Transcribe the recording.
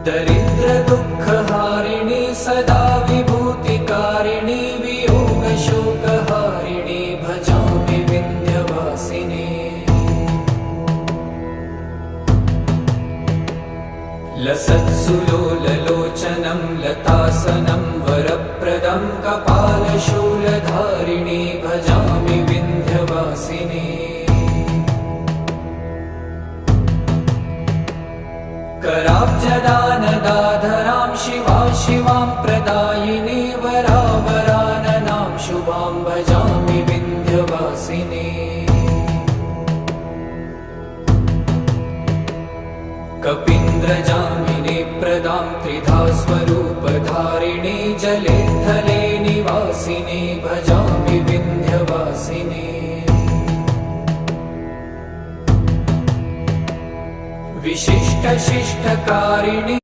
दरिद्रदुःखहारिणी सदा विभूतिकारिणी वियोगशोकहारिणी भजामि विन्ध्यवासिनी। लसत्सुलोललोचनं लतासनं वरप्रदं कपालशूलधारिणी भजामि विन्ध्यवासिनी। कराब्जदानदाधरां शिवा शिवां प्रदायिनी वरावराननां शुभां भजामि विन्ध्यवासिनी। कपीन्द्रजामिनी प्रदां त्रिधा स्वरूपधारिणी जले थले निवासिनी भजामि विन्ध्यवासिनी। विशिष्टशिष्टकारिणी